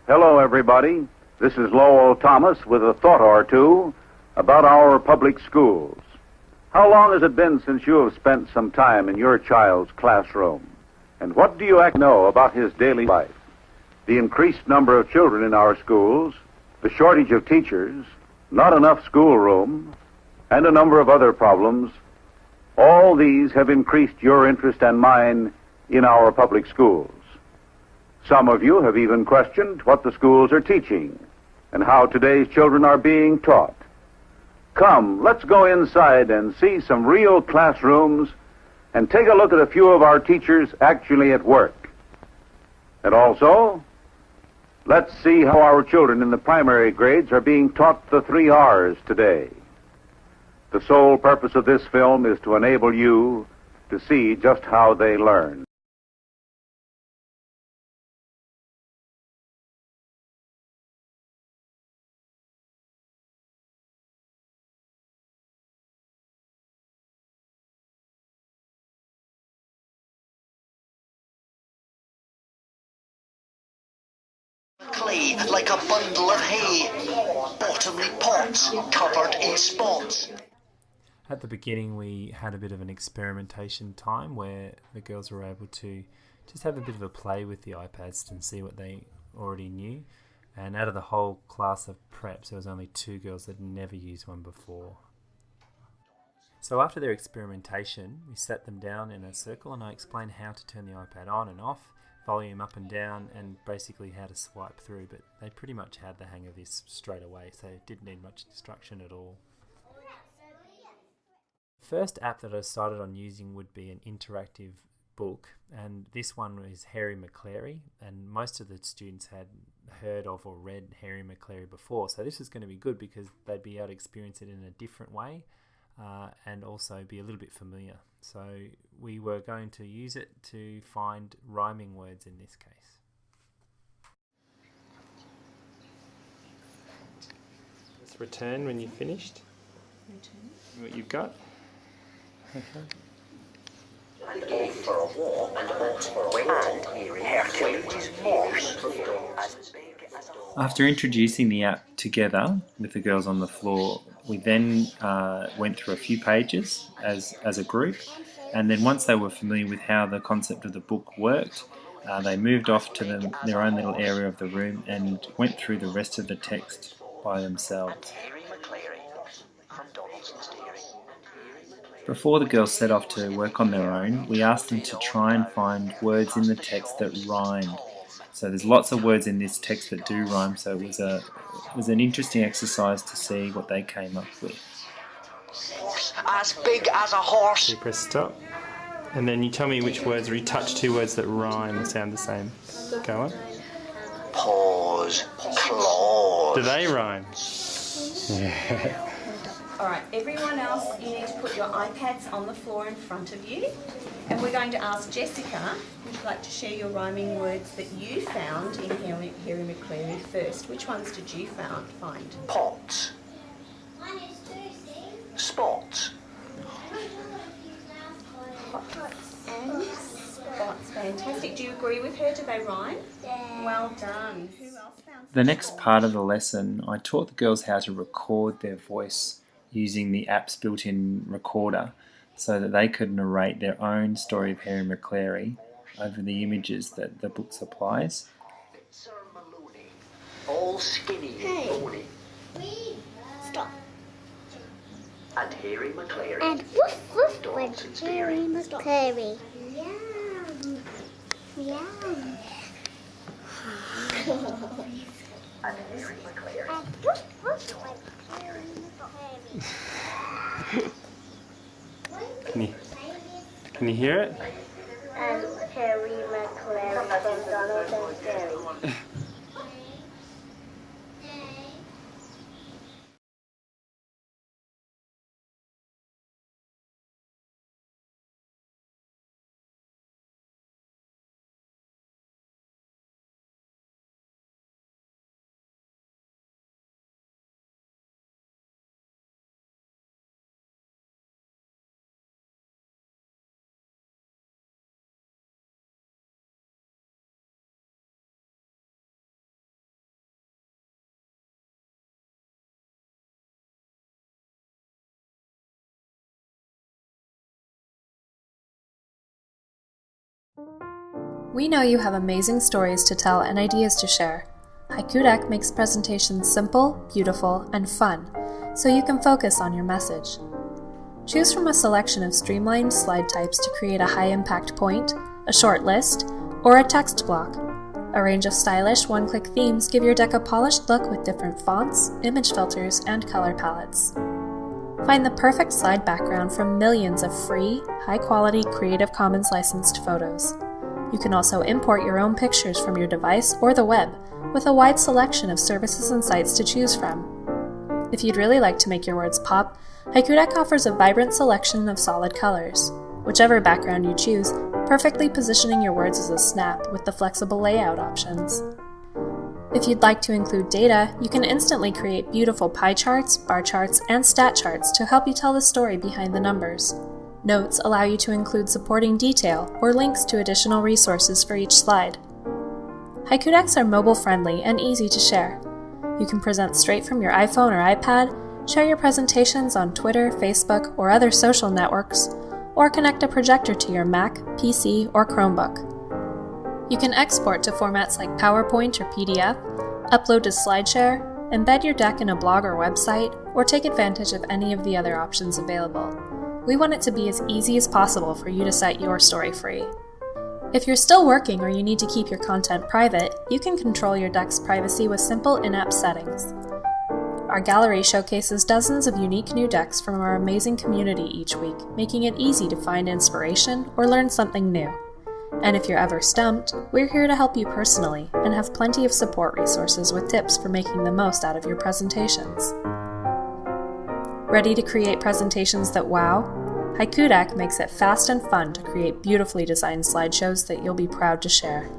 Hello, everybody. This is Lowell Thomas with a thought or two about our public schools. How long has it been since you have spent some time in your child's classroom? And what do you know about his daily life? The increased number of children in our schools, the shortage of teachers, not enough schoolroom, and a number of other problems, all these have increased your interest and mine in our public schools. Some of you have even questioned what the schools are teaching and how today's children are being taught. Come, let's go inside and see some real classrooms and take a look at a few of our teachers actually at work. And also, let's see how our children in the primary grades are being taught the 3 R's today. The sole purpose of this film is to enable you to see just how they learn. Clay like a bundle of hay, bottomly pots covered in spots. At the beginning we had a bit of an experimentation time where the girls were able to just have a bit of a play with the iPads and see what they already knew. And out of the whole class of preps, there was only 2 girls that had never used one before. So after their experimentation, we sat them down in a circle and I explained how to turn the iPad on and off, volume up and down, and basically how to swipe through, but they pretty much had the hang of this straight away, so it didn't need much instruction at all. The first app that I decided on using would be an interactive book, and this one is Harry McClary, and most of the students had heard of or read Harry McClary before, so this was going to be good because they'd be able to experience it in a different way and also be a little bit familiar. So we were going to use it to find rhyming words in this case. Just return when you've finished. Return. What you've got. After introducing the app together with the girls on the floor, we then went through a few pages as a group, and then once they were familiar with how the concept of the book worked, they moved off to their own little area of the room and went through the rest of the text by themselves. Before the girls set off to work on their own, we asked them to try and find words in the text that rhymed. So there's lots of words in this text that do rhyme, so it was an interesting exercise to see what they came up with. As big as a horse. So you press stop, and then you tell me which words, or you touch 2 words that rhyme and sound the same. Go on. Pause. Clause. Do they rhyme? Yeah. Alright, everyone else, you need to put your iPads on the floor in front of you. And we're going to ask Jessica, would you like to share your rhyming words that you found in Harry McClary first? Which ones did you find? Pots. Spots. Pots and spots. Fantastic. Do you agree with her? Do they rhyme? Yeah. Well done. Who else found? The next part of the lesson, I taught the girls how to record their voice using the app's built-in recorder so that they could narrate their own story of Harry McClary over the images that the book supplies. All skinny and bony. Stop. And Harry McClary. And woof woof went Harry McClary. Yum. Yum. And Harry McClary. And woof woof went Harry McClary. Can you hear it? And Harry McClary and Donald and Jerry. We know you have amazing stories to tell and ideas to share. Haiku Deck makes presentations simple, beautiful, and fun, so you can focus on your message. Choose from a selection of streamlined slide types to create a high-impact point, a short list, or a text block. A range of stylish one-click themes give your deck a polished look with different fonts, image filters, and color palettes. Find the perfect slide background from millions of free, high-quality Creative Commons licensed photos. You can also import your own pictures from your device or the web, with a wide selection of services and sites to choose from. If you'd really like to make your words pop, Haiku Deck offers a vibrant selection of solid colors. Whichever background you choose, perfectly positioning your words as a snap with the flexible layout options. If you'd like to include data, you can instantly create beautiful pie charts, bar charts, and stat charts to help you tell the story behind the numbers. Notes allow you to include supporting detail or links to additional resources for each slide. Haiku Decks are mobile-friendly and easy to share. You can present straight from your iPhone or iPad, share your presentations on Twitter, Facebook, or other social networks, or connect a projector to your Mac, PC, or Chromebook. You can export to formats like PowerPoint or PDF, upload to SlideShare, embed your deck in a blog or website, or take advantage of any of the other options available. We want it to be as easy as possible for you to set your story free. If you're still working or you need to keep your content private, you can control your deck's privacy with simple in-app settings. Our gallery showcases dozens of unique new decks from our amazing community each week, making it easy to find inspiration or learn something new. And if you're ever stumped, we're here to help you personally and have plenty of support resources with tips for making the most out of your presentations. Ready to create presentations that wow? Haiku Deck makes it fast and fun to create beautifully designed slideshows that you'll be proud to share.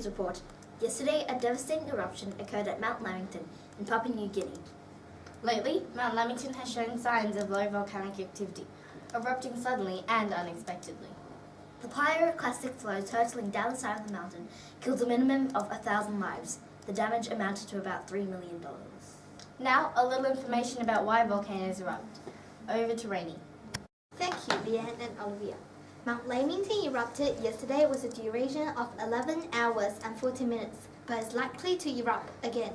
News Report. Yesterday, a devastating eruption occurred at Mount Lamington in Papua New Guinea. Lately, Mount Lamington has shown signs of low volcanic activity, erupting suddenly and unexpectedly. The pyroclastic flows hurtling down the side of the mountain killed a minimum of 1,000 lives. The damage amounted to about $3 million. Now, a little information about why volcanoes erupt. Over to Rainey. Thank you, Leanne and Olivia. Mount Lamington erupted yesterday with a duration of 11 hours and 40 minutes, but is likely to erupt again.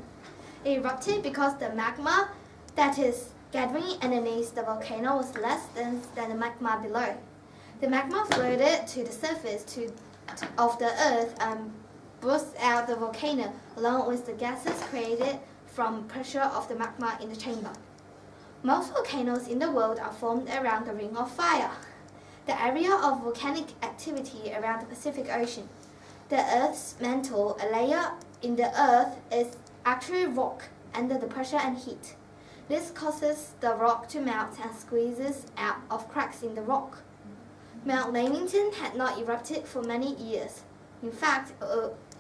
It erupted because the magma that is gathering underneath the volcano was less dense than the magma below. The magma floated to the surface of the earth and burst out the volcano, along with the gases created from pressure of the magma in the chamber. Most volcanoes in the world are formed around the Ring of Fire, the area of volcanic activity around the Pacific Ocean. The Earth's mantle, a layer in the Earth, is actually rock under the pressure and heat. This causes the rock to melt and squeezes out of cracks in the rock. Mount Lamington had not erupted for many years. In fact,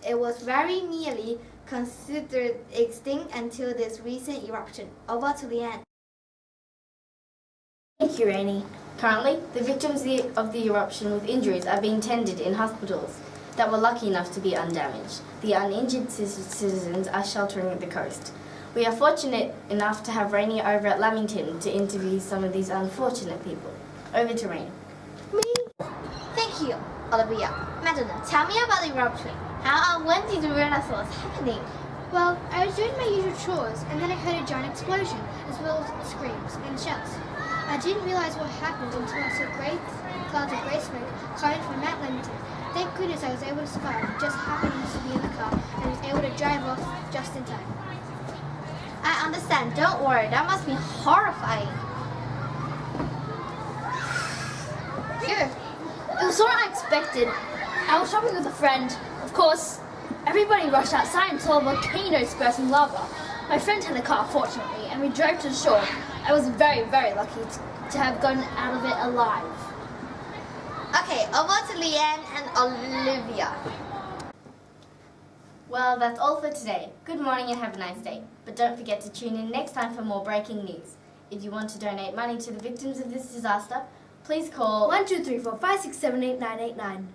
it was very nearly considered extinct until this recent eruption. Over to Leanne. Thank you, Rainey. Currently, the victims of the eruption with injuries are being tended in hospitals that were lucky enough to be undamaged. The uninjured citizens are sheltering at the coast. We are fortunate enough to have Rainey over at Lamington to interview some of these unfortunate people. Over to Rainey. Me? Thank you, Olivia. Madonna, tell me about the eruption. How and when did you realize what was happening? Well, I was doing my usual chores, and then I heard a giant explosion, as well as screams and shouts. I didn't realize what happened until I saw great clouds of grey smoke coming from Mount Lamington. Thank goodness I was able to survive, just happened to be in the car, and was able to drive off just in time. I understand. Don't worry. That must be horrifying. Phew. It was sort of unexpected. I was shopping with a friend. Of course, everybody rushed outside and saw a volcano spurting lava. My friend had a car, fortunately, and we drove to the shore. I was very, very lucky to have gotten out of it alive. Okay, over to Leanne and Olivia. Well, that's all for today. Good morning and have a nice day. But don't forget to tune in next time for more breaking news. If you want to donate money to the victims of this disaster, please call 1 2 3 4 5 6 7 8 9 8 9.